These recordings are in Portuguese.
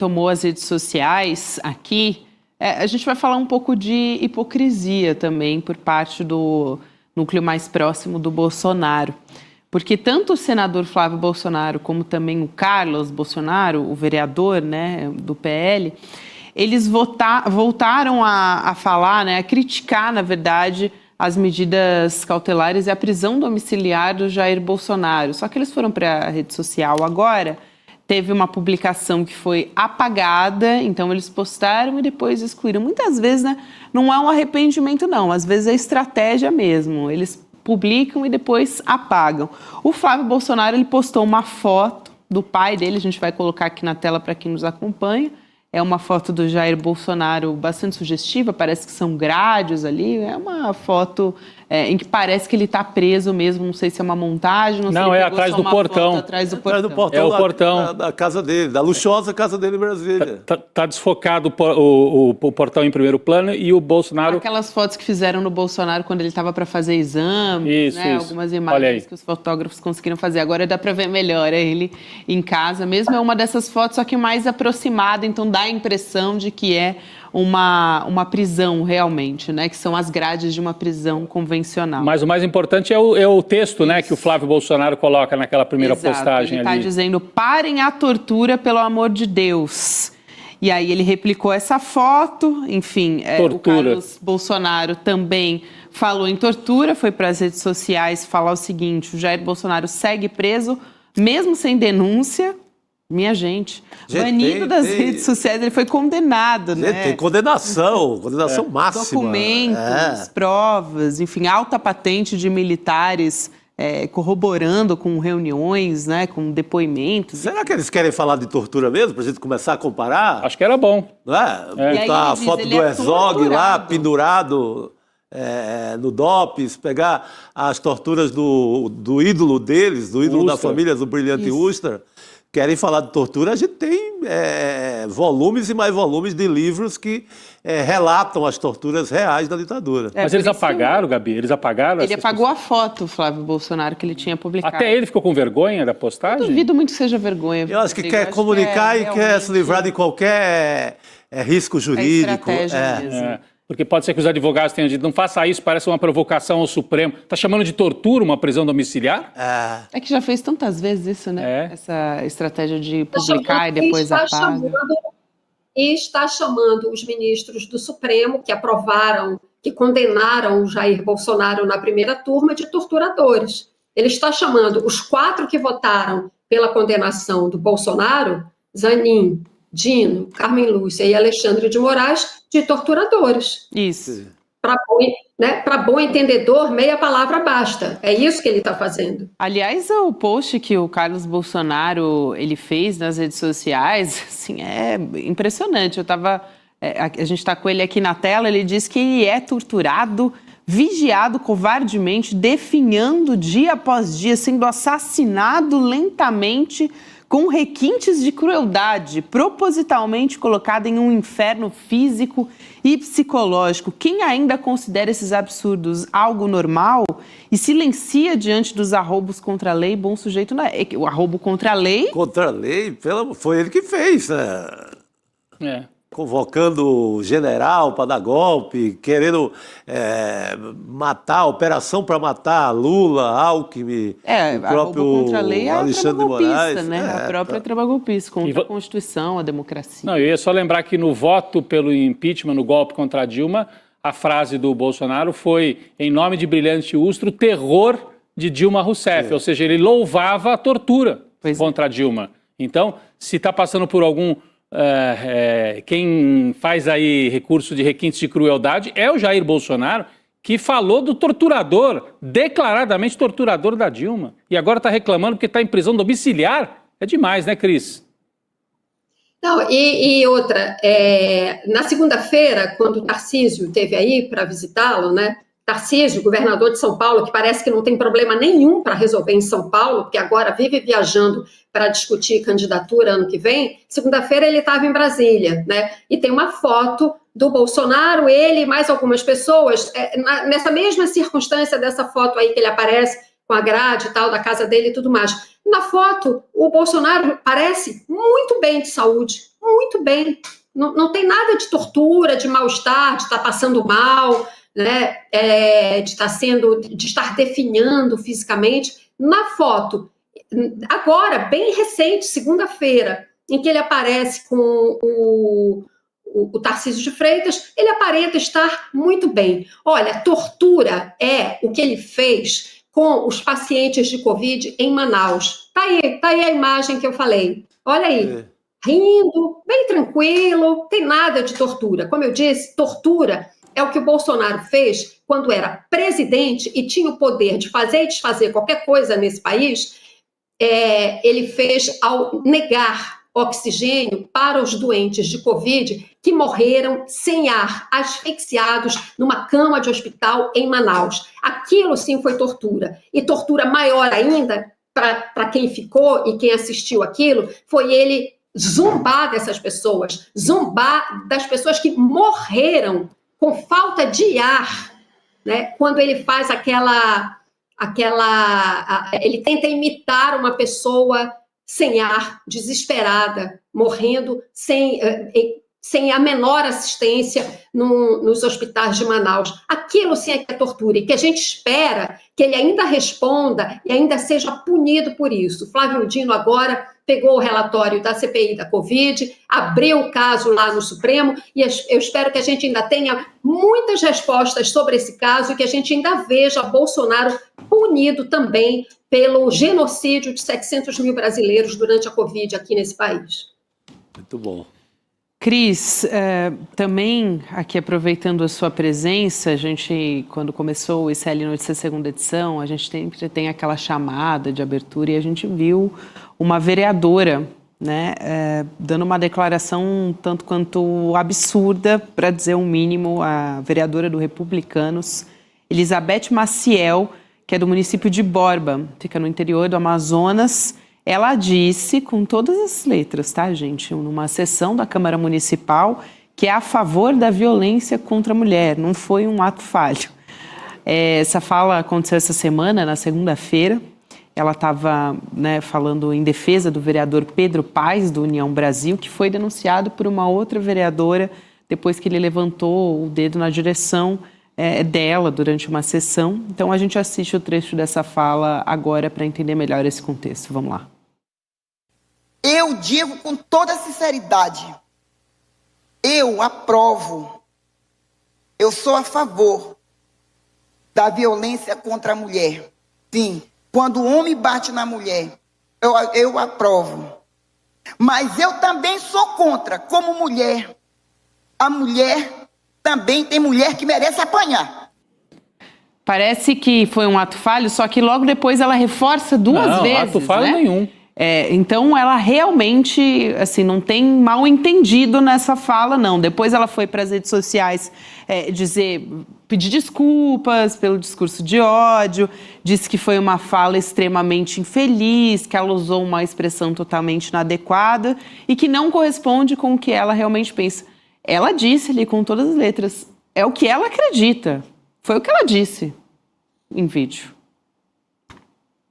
tomou as redes sociais aqui, a gente vai falar um pouco de hipocrisia também por parte do núcleo mais próximo do Bolsonaro. Porque tanto o senador Flávio Bolsonaro como também o Carlos Bolsonaro, o vereador, né, do PL, eles voltaram a falar, né, a criticar, na verdade, as medidas cautelares e a prisão domiciliar do Jair Bolsonaro. Só que eles foram para a rede social agora, teve uma publicação que foi apagada, então eles postaram e depois excluíram. Muitas vezes, né, não é um arrependimento, não, às vezes é estratégia mesmo. Eles publicam e depois apagam. O Flávio Bolsonaro, ele postou uma foto do pai dele, a gente vai colocar aqui na tela para quem nos acompanha. É uma foto do Jair Bolsonaro bastante sugestiva, parece que são grades ali. É uma foto em que parece que ele está preso mesmo, não sei se é uma montagem. Não, é atrás do portão. Atrás do portão. É o portão. Da casa dele, da luxuosa casa dele em Brasília. Tá desfocado o portão em primeiro plano e o Bolsonaro... Aquelas fotos que fizeram no Bolsonaro quando ele estava para fazer exame, isso. Algumas imagens que os fotógrafos conseguiram fazer. Agora dá para ver melhor, é ele em casa mesmo. É uma dessas fotos, só que mais aproximada, então dá a impressão de que é uma prisão realmente, né? Que são as grades de uma prisão convencional. Mas o mais importante é o texto, né? Que o Flávio Bolsonaro coloca naquela primeira postagem ele ali. Ele está dizendo, parem a tortura, pelo amor de Deus. E aí ele replicou essa foto, enfim. O Carlos Bolsonaro também falou em tortura, foi para as redes sociais falar o seguinte, o Jair Bolsonaro segue preso, mesmo sem denúncia. Minha gente, banido das redes sociais, ele foi condenado, né? Tem condenação máxima. Documentos, provas, enfim, alta patente de militares corroborando com reuniões, né, com depoimentos. Será que eles querem falar de tortura mesmo, para a gente começar a comparar? Acho que era bom. Não é? Tá a foto do Herzog lá, pendurado no DOPS, pegar as torturas do ídolo deles, do ídolo da família, do brilhante Ustra. Querem falar de tortura, a gente tem volumes e mais volumes de livros que relatam as torturas reais da ditadura. Mas eles apagaram, Gabi? Eles apagaram? Ele apagou a foto, Flávio Bolsonaro, que ele tinha publicado. Até ele ficou com vergonha da postagem? Eu duvido muito que seja vergonha. Eu acho que quer comunicar e quer se livrar de qualquer risco jurídico. Mesmo. Porque pode ser que os advogados tenham dito, não faça isso, parece uma provocação ao Supremo. Está chamando de tortura uma prisão domiciliar? É que já fez tantas vezes isso, né? Essa estratégia de publicar e depois apaga. E está chamando os ministros do Supremo, que aprovaram, que condenaram o Jair Bolsonaro na primeira turma, de torturadores. Ele está chamando os 4 que votaram pela condenação do Bolsonaro, Zanin, Dino, Carmen Lúcia e Alexandre de Moraes, de torturadores. Isso. Para bom entendedor, meia palavra basta. É isso que ele está fazendo. Aliás, o post que o Carlos Bolsonaro ele fez nas redes sociais, assim, é impressionante. A gente está com ele aqui na tela, ele diz que ele é torturado, vigiado covardemente, definhando dia após dia, sendo assassinado lentamente, com requintes de crueldade, propositalmente colocado em um inferno físico e psicológico. Quem ainda considera esses absurdos algo normal e silencia diante dos arroubos contra a lei, bom sujeito não é. O arroubo contra a lei... Contra a lei, foi ele que fez, né? Convocando o general para dar golpe, querendo matar, operação para matar Lula, Alckmin, o próprio contra a lei Alexandre de Moraes. Né? A própria trama golpista, contra a Constituição, a democracia. Não, eu ia só lembrar que no voto pelo impeachment, no golpe contra a Dilma, a frase do Bolsonaro foi, em nome de brilhante Ustra, o terror de Dilma Rousseff, ou seja, ele louvava a tortura contra a Dilma. Então, se está passando por algum... quem faz aí recurso de requintes de crueldade é o Jair Bolsonaro, que falou do torturador, declaradamente torturador da Dilma. E agora está reclamando porque está em prisão domiciliar. É demais, né, Cris? Não, e outra, na segunda-feira, quando o Tarcísio esteve aí para visitá-lo, né? Tarcísio, governador de São Paulo, que parece que não tem problema nenhum para resolver em São Paulo, porque agora vive viajando para discutir candidatura ano que vem, segunda-feira ele estava em Brasília, né? E tem uma foto do Bolsonaro, ele e mais algumas pessoas, nessa mesma circunstância dessa foto aí que ele aparece com a grade e tal, da casa dele e tudo mais. Na foto, o Bolsonaro parece muito bem de saúde, muito bem. Não tem nada de tortura, de mal-estar, de estar passando mal, né? De estar definhando fisicamente. Na foto, agora, bem recente, segunda-feira, em que ele aparece com o Tarcísio de Freitas, ele aparenta estar muito bem. Olha, tortura é o que ele fez com os pacientes de Covid em Manaus. Tá aí a imagem que eu falei. Olha aí, rindo, bem tranquilo, tem nada de tortura. Como eu disse, tortura é o que o Bolsonaro fez quando era presidente e tinha o poder de fazer e desfazer qualquer coisa nesse país. Ele fez ao negar oxigênio para os doentes de Covid que morreram sem ar, asfixiados numa cama de hospital em Manaus. Aquilo sim foi tortura. E tortura maior ainda, para quem ficou e quem assistiu aquilo, foi ele zombar dessas pessoas, zombar das pessoas que morreram com falta de ar, né? Quando ele faz ele tenta imitar uma pessoa sem ar, desesperada, morrendo sem a menor assistência nos hospitais de Manaus. Aquilo sim é que é tortura, e que a gente espera que ele ainda responda e ainda seja punido por isso. Flávio Dino agora pegou o relatório da CPI da Covid, abriu o caso lá no Supremo, e eu espero que a gente ainda tenha muitas respostas sobre esse caso e que a gente ainda veja Bolsonaro punido também pelo genocídio de 700 mil brasileiros durante a Covid aqui nesse país. Muito bom. Cris, também aqui aproveitando a sua presença, a gente, quando começou o ICL Notícias segunda edição, a gente sempre tem aquela chamada de abertura e a gente viu uma vereadora, né, dando uma declaração tanto quanto absurda, para dizer o mínimo, a vereadora do Republicanos, Elizabeth Maciel, que é do município de Borba, fica no interior do Amazonas. Ela disse, com todas as letras, tá, gente, numa sessão da Câmara Municipal, que é a favor da violência contra a mulher, não foi um ato falho. Essa fala aconteceu essa semana, na segunda-feira. Ela estava, né, falando em defesa do vereador Pedro Paes, do União Brasil, que foi denunciado por uma outra vereadora depois que ele levantou o dedo na direção dela durante uma sessão. Então a gente assiste o trecho dessa fala agora para entender melhor esse contexto. Vamos lá. Eu digo com toda sinceridade, eu aprovo, eu sou a favor da violência contra a mulher. Sim, quando o homem bate na mulher, eu aprovo. Mas eu também sou contra, como mulher. A mulher também tem mulher que merece apanhar. Parece que foi um ato falho, só que logo depois ela reforça duas vezes. Não, ato falho, né? Nenhum. Então ela realmente, assim, não tem mal entendido nessa fala, não. Depois ela foi para as redes sociais pedir desculpas pelo discurso de ódio, disse que foi uma fala extremamente infeliz, que ela usou uma expressão totalmente inadequada e que não corresponde com o que ela realmente pensa. Ela disse ali com todas as letras, é o que ela acredita. Foi o que ela disse em vídeo.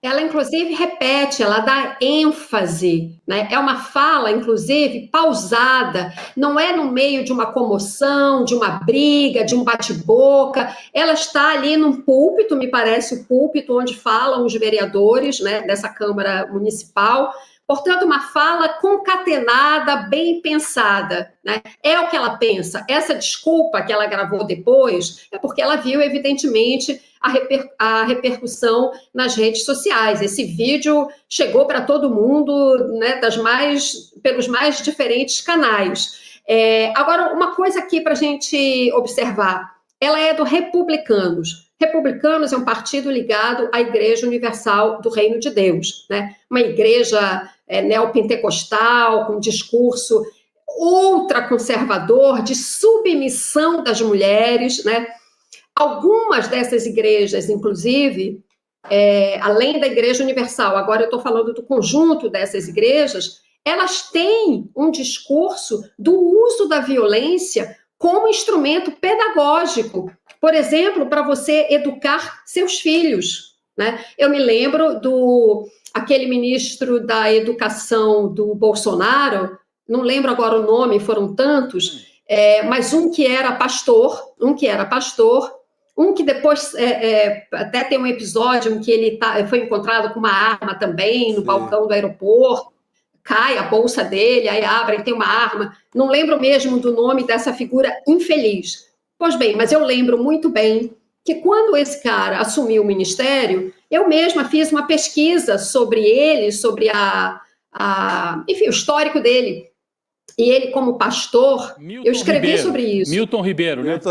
Ela, inclusive, repete, ela dá ênfase, né? É uma fala, inclusive, pausada, não é no meio de uma comoção, de uma briga, de um bate-boca. Ela está ali num púlpito, me parece o púlpito onde falam os vereadores, né, dessa Câmara Municipal. Portanto, uma fala concatenada, bem pensada, né? É o que ela pensa. Essa desculpa que ela gravou depois é porque ela viu, evidentemente, a repercussão nas redes sociais. Esse vídeo chegou para todo mundo, né, pelos mais diferentes canais. Agora, uma coisa aqui para a gente observar. Ela é do Republicanos. Republicanos é um partido ligado à Igreja Universal do Reino de Deus, né? Uma igreja neopentecostal, com discurso ultraconservador, de submissão das mulheres, né? Algumas dessas igrejas, inclusive, além da Igreja Universal, agora eu estou falando do conjunto dessas igrejas, elas têm um discurso do uso da violência como instrumento pedagógico, por exemplo, para você educar seus filhos, né? Eu me lembro aquele ministro da Educação do Bolsonaro, não lembro agora o nome, foram tantos, mas um que era pastor, um que depois até tem um episódio em que ele foi encontrado com uma arma também no balcão do aeroporto, cai a bolsa dele, aí abre e tem uma arma. Não lembro mesmo do nome dessa figura infeliz. Pois bem, mas eu lembro muito bem que quando esse cara assumiu o ministério, eu mesma fiz uma pesquisa sobre ele, sobre enfim, o histórico dele. E ele, como pastor, eu escrevi sobre isso. Milton Ribeiro, né?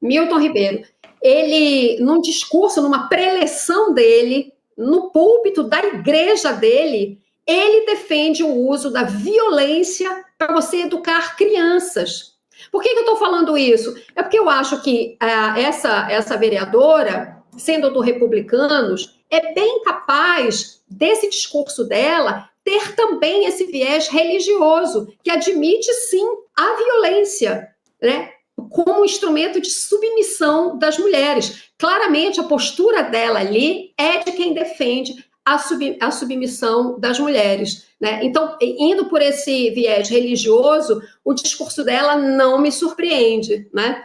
Milton Ribeiro. Ele, num discurso, numa preleção dele, no púlpito da igreja dele, ele defende o uso da violência para você educar crianças. Por que eu estou falando isso? É porque eu acho que essa vereadora, sendo do Republicanos, é bem capaz desse discurso dela ter também esse viés religioso, que admite, sim, a violência, né, como instrumento de submissão das mulheres. Claramente, a postura dela ali é de quem defende a submissão das mulheres, né? Então, indo por esse viés religioso, o discurso dela não me surpreende, né?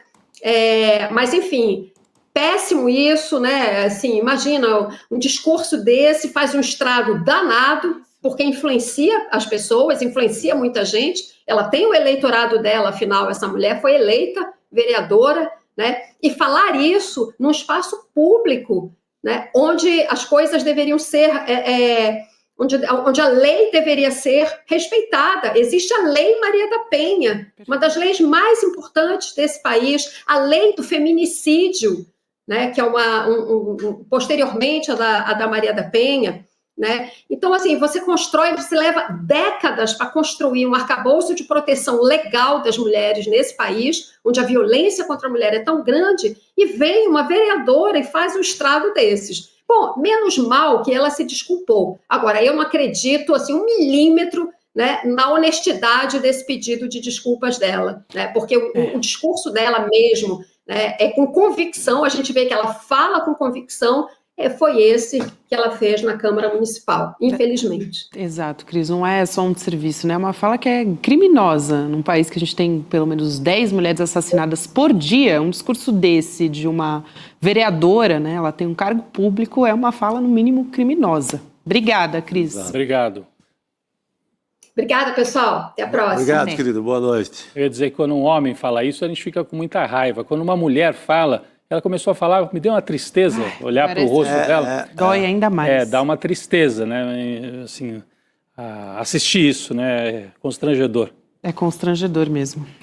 Mas, enfim, péssimo isso, né? Assim, imagina, um discurso desse faz um estrago danado, porque influencia as pessoas, influencia muita gente. Ela tem o eleitorado dela, afinal, essa mulher foi eleita vereadora, né? E falar isso num espaço público, né? Onde as coisas deveriam ser, onde a lei deveria ser respeitada. Existe a Lei Maria da Penha, uma das leis mais importantes desse país, a lei do feminicídio, né? Que é posteriormente a da Maria da Penha. Né? Então, assim, você leva décadas para construir um arcabouço de proteção legal das mulheres nesse país, onde a violência contra a mulher é tão grande, e vem uma vereadora e faz um estrago desses. Bom, menos mal que ela se desculpou. Agora, eu não acredito, assim, 1 milímetro, né, na honestidade desse pedido de desculpas dela, né? Porque o discurso dela mesmo, né, é com convicção, a gente vê que ela fala com convicção. Foi esse que ela fez na Câmara Municipal, infelizmente. Exato, Cris, não é só um desserviço, né? É uma fala que é criminosa. Num país que a gente tem pelo menos 10 mulheres assassinadas por dia, um discurso desse de uma vereadora, né? Ela tem um cargo público, é uma fala no mínimo criminosa. Obrigada, Cris. Obrigado. Obrigada, pessoal. Até a próxima. Obrigado, querido. Boa noite. Eu ia dizer que quando um homem fala isso, a gente fica com muita raiva. Quando uma mulher fala... Ela começou a falar, me deu uma tristeza olhar para o rosto dela. Dói ainda mais. Dá uma tristeza, né? Assim, assistir isso, né? É constrangedor. É constrangedor mesmo.